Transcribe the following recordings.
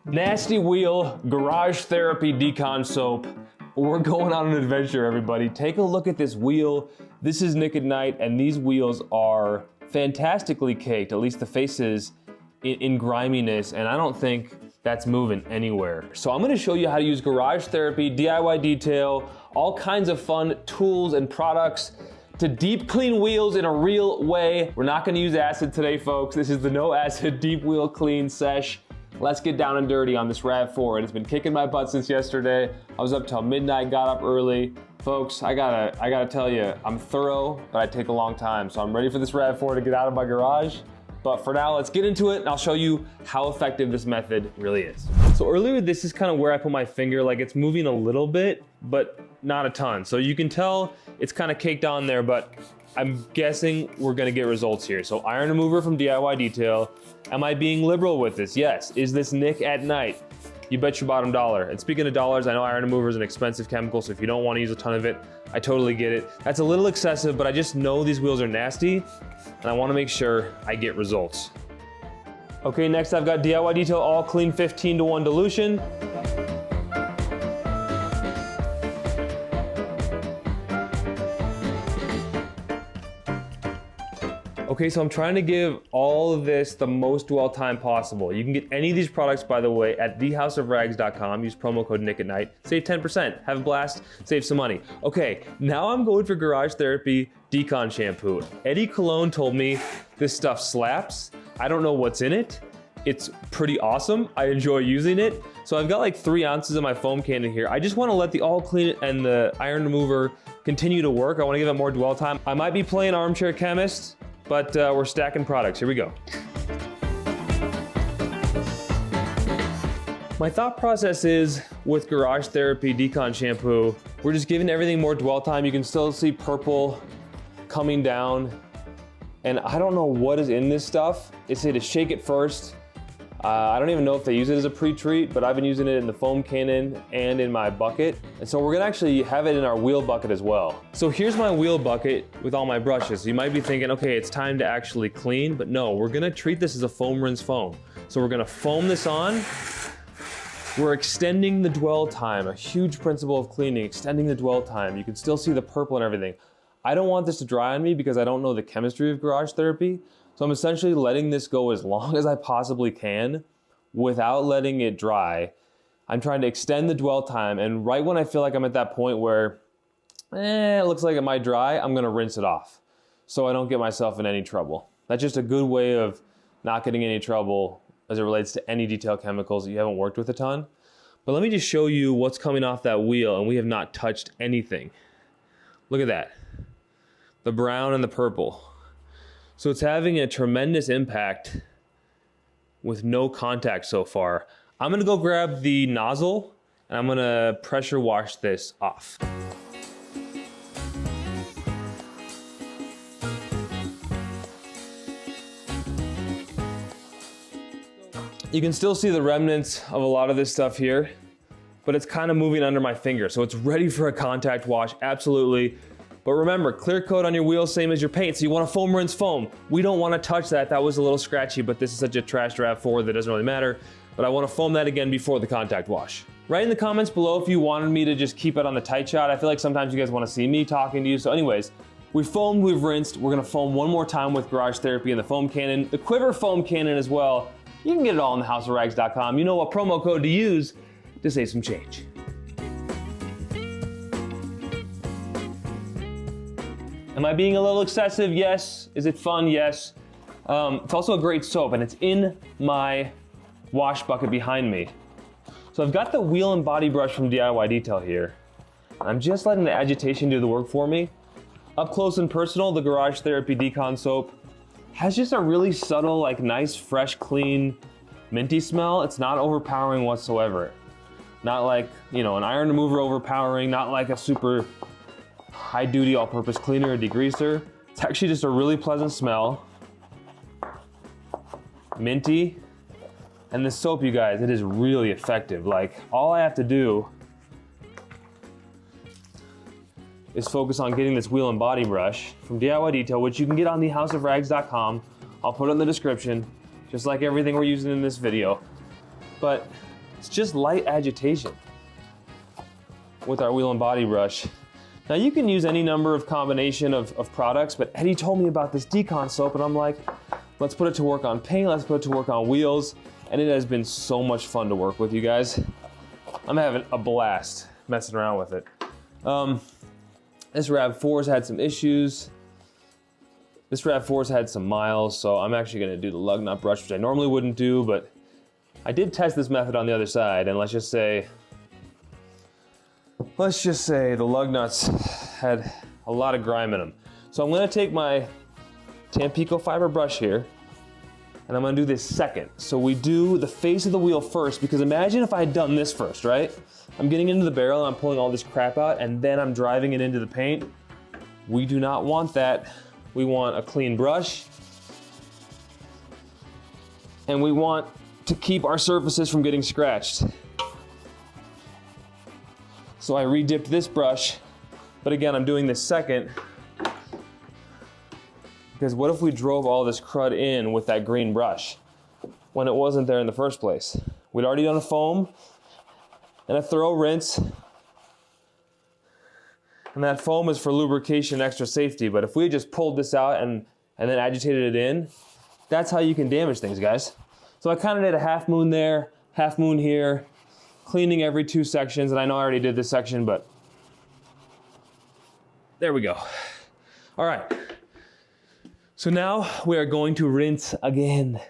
Nasty Wheel Garage Therapy Decon Soap. We're going on an adventure, everybody. Take a look at this wheel. This is Nick at Night, and these wheels are fantastically caked, at least the faces, in griminess, and I don't think that's moving anywhere. So I'm gonna show you how to use Garage Therapy, DIY Detail, all kinds of fun tools and products to deep clean wheels in a real way. We're not gonna use acid today, folks. This is the no acid deep wheel clean sesh. Let's get down and dirty on this RAV4. It's been kicking my butt since yesterday. I was up till midnight, got up early. Folks, I gotta tell you, I'm thorough, but I take a long time. So I'm ready for this RAV4 to get out of my garage. But for now, let's get into it and I'll show you how effective this method really is. So earlier, this is kind of where I put my finger, like it's moving a little bit, but not a ton. So you can tell it's kind of caked on there, but I'm guessing we're gonna get results here. So iron remover from DIY Detail. Am I being liberal with this? Yes. Is this Nick at Night? You bet your bottom dollar. And speaking of dollars, I know iron remover is an expensive chemical, so if you don't want to use a ton of it, I totally get it. That's a little excessive, but I just know these wheels are nasty, and I want to make sure I get results. Okay, next I've got DIY Detail All Clean 15:1 dilution. Okay, so I'm trying to give all of this the most dwell time possible. You can get any of these products, by the way, at thehouseofrags.com. Use promo code Nick at Night. Save 10%, have a blast, save some money. Okay, now I'm going for Garage Therapy Decon Shampoo. Eddie Cologne told me this stuff slaps. I don't know what's in it. It's pretty awesome. I enjoy using it. So I've got like 3 ounces of my foam can in here. I just wanna let the all clean and the iron remover continue to work. I wanna give it more dwell time. I might be playing armchair chemist, but we're stacking products. Here we go. My thought process is with Garage Therapy Decon Shampoo, we're just giving everything more dwell time. You can still see purple coming down. And I don't know what is in this stuff. It said to shake it first. I don't even know if they use it as a pre-treat, but I've been using it in the foam cannon and in my bucket. And so we're gonna actually have it in our wheel bucket as well. So here's my wheel bucket with all my brushes. So you might be thinking, okay, it's time to actually clean, but no, we're gonna treat this as a foam rinse foam. So we're gonna foam this on. We're extending the dwell time, a huge principle of cleaning, extending the dwell time. You can still see the purple and everything. I don't want this to dry on me because I don't know the chemistry of Garage Therapy. So I'm essentially letting this go as long as I possibly can without letting it dry. I'm trying to extend the dwell time, and right when I feel like I'm at that point where, it looks like it might dry, I'm gonna rinse it off so I don't get myself in any trouble. That's just a good way of not getting any trouble as it relates to any detail chemicals that you haven't worked with a ton. But let me just show you what's coming off that wheel, and we have not touched anything. Look at that, the brown and the purple. So it's having a tremendous impact with no contact so far. I'm gonna go grab the nozzle and I'm gonna pressure wash this off. You can still see the remnants of a lot of this stuff here, but it's kind of moving under my finger. So it's ready for a contact wash, absolutely. But remember, clear coat on your wheels, same as your paint. So you want to foam rinse foam. We don't want to touch that. That was a little scratchy, but this is such a trash RAV4 that doesn't really matter. But I want to foam that again before the contact wash. Write in the comments below if you wanted me to just keep it on the tight shot. I feel like sometimes you guys want to see me talking to you. So anyways, we foamed, we've rinsed. We're gonna foam one more time with Garage Therapy and the foam cannon, the Quiver foam cannon as well. You can get it all on thehouseofrags.com. You know what promo code to use to save some change. Am I being a little excessive? Yes. Is it fun? Yes. It's also a great soap, and it's in my wash bucket behind me. So I've got the wheel and body brush from DIY Detail here. I'm just letting the agitation do the work for me. Up close and personal, the Garage Therapy Decon Soap has just a really subtle, like nice, fresh, clean, minty smell. It's not overpowering whatsoever. Not like, you know, an iron remover overpowering, not like a super high duty all-purpose cleaner or degreaser. It's actually just a really pleasant smell. Minty. And this soap, you guys, it is really effective. Like, all I have to do is focus on getting this wheel and body brush from DIY Detail, which you can get on thehouseofrags.com. I'll put it in the description, just like everything we're using in this video. But It's just light agitation with our wheel and body brush. Now you can use any number of combination of products, but Eddie told me about this decon soap and I'm like, let's put it to work on paint, let's put it to work on wheels. And it has been so much fun to work with, you guys. I'm having a blast messing around with it. This RAV4's had some issues. This RAV4's had some miles, so I'm actually gonna do the lug nut brush, which I normally wouldn't do, but I did test this method on the other side, and let's just say the lug nuts had a lot of grime in them. So I'm gonna take my Tampico fiber brush here, and I'm gonna do this second. So we do the face of the wheel first, because imagine if I had done this first, right? I'm getting into the barrel and I'm pulling all this crap out, and then I'm driving it into the paint. We do not want that. We want a clean brush, and we want to keep our surfaces from getting scratched. So I re-dipped this brush, but again, I'm doing this second, because what if we drove all this crud in with that green brush when it wasn't there in the first place? We'd already done a foam and a thorough rinse, and that foam is for lubrication, extra safety, but if we just pulled this out and then agitated it in, that's how you can damage things, guys. So I kind of did a half moon there, half moon here, cleaning every 2 sections, and I know I already did this section, but there we go. All right. So now we are going to rinse again.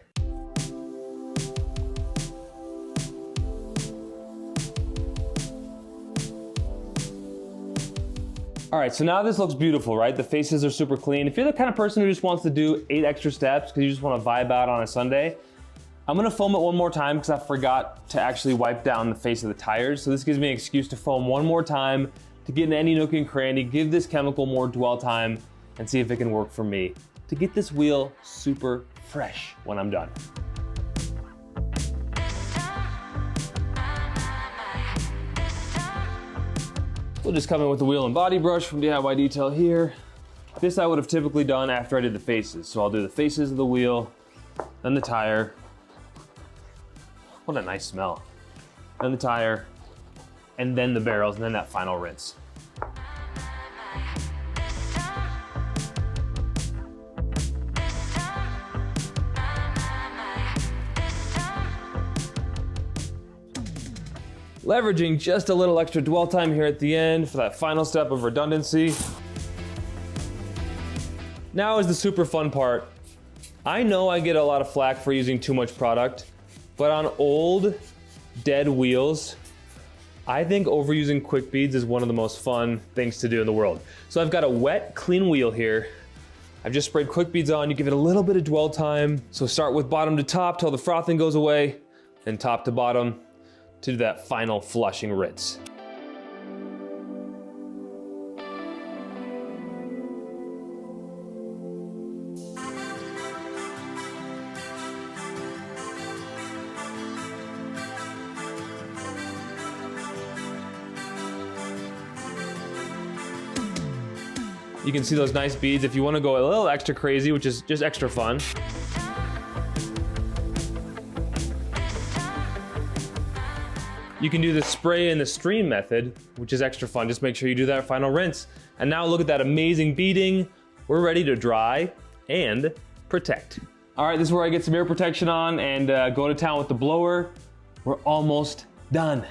All right, so now this looks beautiful, right? The faces are super clean. If you're the kind of person who just wants to do 8 extra steps because you just want to vibe out on a Sunday, I'm gonna foam it one more time because I forgot to actually wipe down the face of the tires. So this gives me an excuse to foam one more time, to get in any nook and cranny, give this chemical more dwell time, and see if it can work for me to get this wheel super fresh when I'm done. We'll just come in with the wheel and body brush from DIY Detail here. This I would have typically done after I did the faces. So I'll do the faces of the wheel, then the tire. What a nice smell. Then the tire, and then the barrels, and then that final rinse. Leveraging just a little extra dwell time here at the end for that final step of redundancy. Now is the super fun part. I know I get a lot of flack for using too much product, but on old, dead wheels, I think overusing quick beads is one of the most fun things to do in the world. So I've got a wet, clean wheel here. I've just sprayed quick beads on. You give it a little bit of dwell time. So start with bottom to top till the frothing goes away, then top to bottom to do that final flushing rinse. You can see those nice beads. If you want to go a little extra crazy, which is just extra fun, you can do the spray and the stream method, which is extra fun. Just make sure you do that final rinse. And now look at that amazing beading. We're ready to dry and protect. All right, this is where I get some air protection on and go to town with the blower. We're almost done.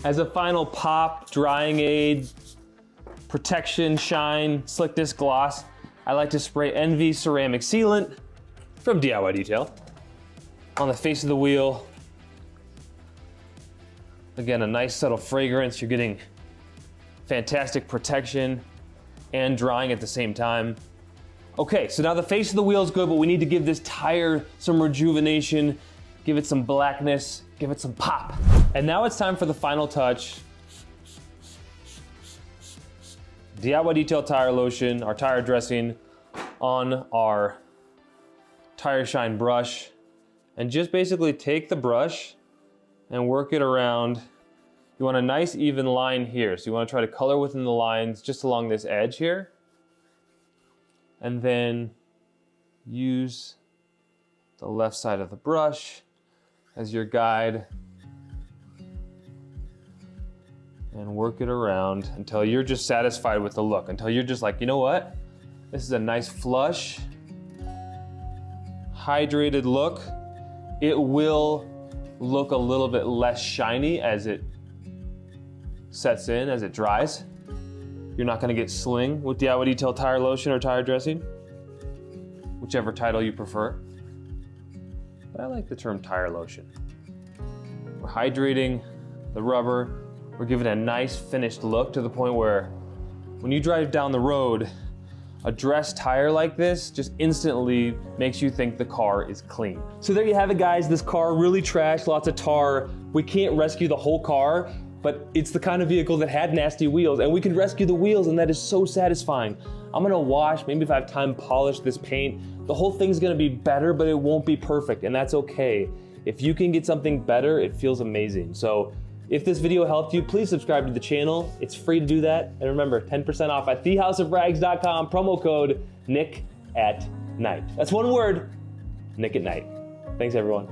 As a final pop, drying aid, protection, shine, slick disc gloss, I like to spray Envy ceramic sealant from DIY Detail on the face of the wheel. Again, a nice subtle fragrance. You're getting fantastic protection and drying at the same time. Okay, so now the face of the wheel is good, but we need to give this tire some rejuvenation, give it some blackness, give it some pop. And now it's time for the final touch. DIY Detail tire lotion, our tire dressing on our tire shine brush. And just basically take the brush and work it around. You want a nice even line here. So you want to try to color within the lines just along this edge here. And then use the left side of the brush as your guide and work it around until you're just satisfied with the look, until you're just like, you know what? This is a nice flush, hydrated look. It will look a little bit less shiny as it sets in, as it dries. You're not gonna get sling with the Agua Detail tire lotion or tire dressing, whichever title you prefer. But I like the term tire lotion. We're hydrating the rubber. We're giving a nice finished look to the point where when you drive down the road, a dressed tire like this just instantly makes you think the car is clean. So there you have it, guys. This car really trashed, lots of tar. We can't rescue the whole car, but it's the kind of vehicle that had nasty wheels, and we can rescue the wheels, and that is so satisfying. I'm gonna wash, maybe if I have time, polish this paint. The whole thing's gonna be better, but it won't be perfect, and that's okay. If you can get something better, it feels amazing. So if this video helped you, please subscribe to the channel. It's free to do that. And remember, 10% off at thehouseofrags.com, promo code NICK@NIGHT. That's one word, Nick at Night. Thanks, everyone.